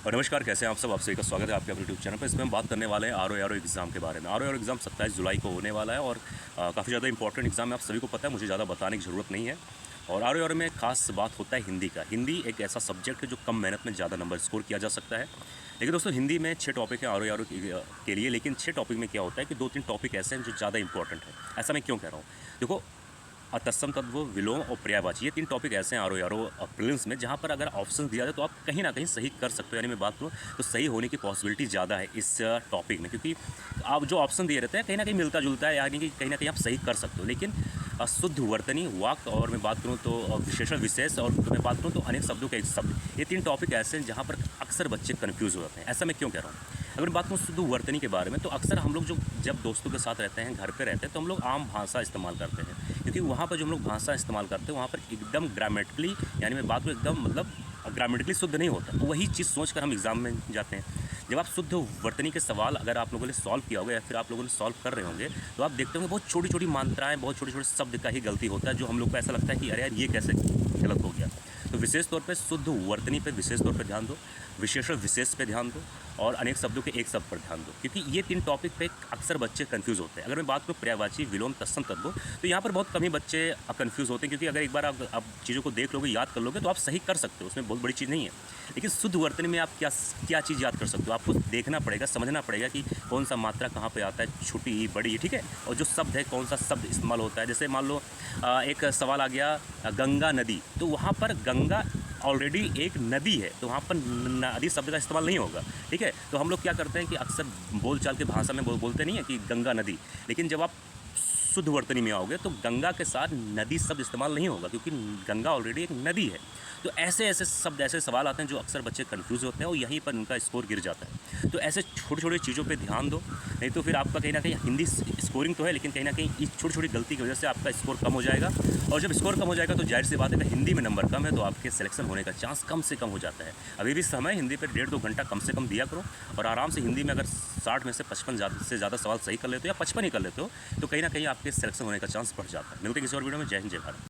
और नमस्कार, कैसे हैं आप सब। आप सभी का स्वागत है आपके अपने यूट्यूब चैनल पर। इसमें हम बात करने वाले हैं आर एग्ज़ाम के बारे में। आर एग्ज़ाम 27 जुलाई को होने वाला है और काफ़ी ज़्यादा इंपॉर्टेंट एग्ज़ाम है। आप सभी को पता है, मुझे ज़्यादा बताने की ज़रूरत नहीं है। और आर में खास बात होता है हिंदी का। हिंदी एक ऐसा सब्जेक्ट है जो कम मेहनत में ज़्यादा नंबर स्कोर किया जा सकता है। लेकिन दोस्तों, हिंदी में 6 टॉपिक हैं आर के लिए। लेकिन 6 टॉपिक में क्या होता है कि 2-3 टॉपिक ऐसे हैं जो ज़्यादा इंपॉर्टेंट है। ऐसा मैं क्यों कह रहा हूँ? देखो, तत्सम तत्व, विलोम और पर्यायवाची, ये 3 टॉपिक ऐसे हैं आर प्रीलिम्स में, जहाँ पर अगर ऑप्शन दिया जाए तो आप कहीं ना कहीं सही कर सकते हो। यानी मैं बात करूँ तो सही होने की पॉसिबिलिटी ज़्यादा है इस टॉपिक में, क्योंकि आप जो ऑप्शन दिए रहते हैं कहीं ना कहीं मिलता जुलता है, यानी कि कहीं ना कहीं आप सही कर सकते हो। लेकिन शुद्ध वर्तनी, वाक्य, और मैं बात करूँ तो विशेषण विशेष, और मैं बात करूँ तो अनेक शब्दों के एक शब्द, ये 3 टॉपिक ऐसे हैं जहाँ पर अक्सर बच्चे कन्फ्यूज़ हो जाते हैं। ऐसा मैं क्यों कह रहा हूँ? अगर बात करूँ शुद्ध वर्तनी के बारे में, तो अक्सर हम लोग जब दोस्तों के साथ रहते हैं, घर पे रहते हैं, तो हम लोग आम भाषा इस्तेमाल करते हैं, क्योंकि वहाँ पर जो हम लोग भाषा इस्तेमाल करते हैं वहाँ पर एकदम ग्रामेटिकली, यानी मैं बात करूँ एकदम मतलब ग्रामेटिकली शुद्ध नहीं होता। तो वही चीज़ सोचकर हम एग्ज़ाम में जाते हैं। जब आप शुद्ध वर्तनी के सवाल अगर आप लोगों ने सॉल्व किया होगा या फिर आप लोगों ने सॉल्व कर रहे होंगे, तो आप देखते होंगे बहुत छोटी छोटी मात्राएँ, बहुत छोटे छोटे शब्द का ही गलती होता है, जो हम लोग को ऐसा लगता है कि अरे यार, ये कैसे गलत हो गया। तो विशेष तौर पे शुद्ध वर्तनी पे विशेष तौर पे ध्यान दो, विशेषण विशेष पे ध्यान दो, और अनेक शब्दों के एक शब्द पर ध्यान दो, क्योंकि ये 3 टॉपिक पे अक्सर बच्चे कंफ्यूज होते हैं। अगर मैं बात करूँ पर्यायवाची, विलोम, तत्सम तद्भव, तो यहाँ पर बहुत कम ही बच्चे कंफ्यूज होते हैं, क्योंकि अगर एक बार आप चीज़ों को देख लोगे, याद कर लोगे, तो आप सही कर सकते हो, उसमें बहुत बड़ी चीज़ नहीं है। लेकिन शुद्ध वर्तनी में आप क्या चीज़ याद कर सकते हो? आपको देखना पड़ेगा, समझना पड़ेगा कि कौन सा मात्रा कहाँ पे आता है, छोटी बड़ी, ठीक है, और जो शब्द है कौन सा शब्द इस्तेमाल होता है। जैसे मान लो एक सवाल आ गया गंगा नदी, तो वहाँ पर गंगा ऑलरेडी एक नदी है, तो वहाँ पर नदी शब्द का इस्तेमाल नहीं होगा, ठीक है। तो हम लोग क्या करते हैं कि अक्सर बोलचाल की भाषा में बोलते नहीं है कि गंगा नदी, लेकिन जब आप शुद्ध वर्तनी में आओगे तो गंगा के साथ नदी शब्द इस्तेमाल नहीं होगा, क्योंकि गंगा ऑलरेडी एक नदी है। तो ऐसे ऐसे शब्द, ऐसे सवाल आते हैं जो अक्सर बच्चे कंफ्यूज होते हैं, और यहीं पर उनका स्कोर गिर जाता है। तो ऐसे छोटी छोटी चीज़ों पे ध्यान दो, नहीं तो फिर आपका कहीं ना कहीं हिंदी स्कोरिंग तो है, लेकिन कहीं ना कहीं इस छोटी छोटी गलती की वजह से आपका स्कोर कम हो जाएगा। और जब स्कोर कम हो जाएगा तो जाहिर सी बात है, अगर हिंदी में नंबर कम है तो आपके सिलेक्शन होने का चांस कम से कम हो जाता है। अभी भी समय हिंदी पर 1.5-2 घंटा कम से कम दिया करो, और आराम से हिंदी में अगर 60 में से 55 से ज़्यादा सवाल सही कर लेते हो, या 55 ही कर लेते हो, तो कहीं ना कहीं आपके सिलेक्शन होने का चांस बढ़ जाता है। मिलते हैं किसी और वीडियो में। जय हिंद, जय भारत।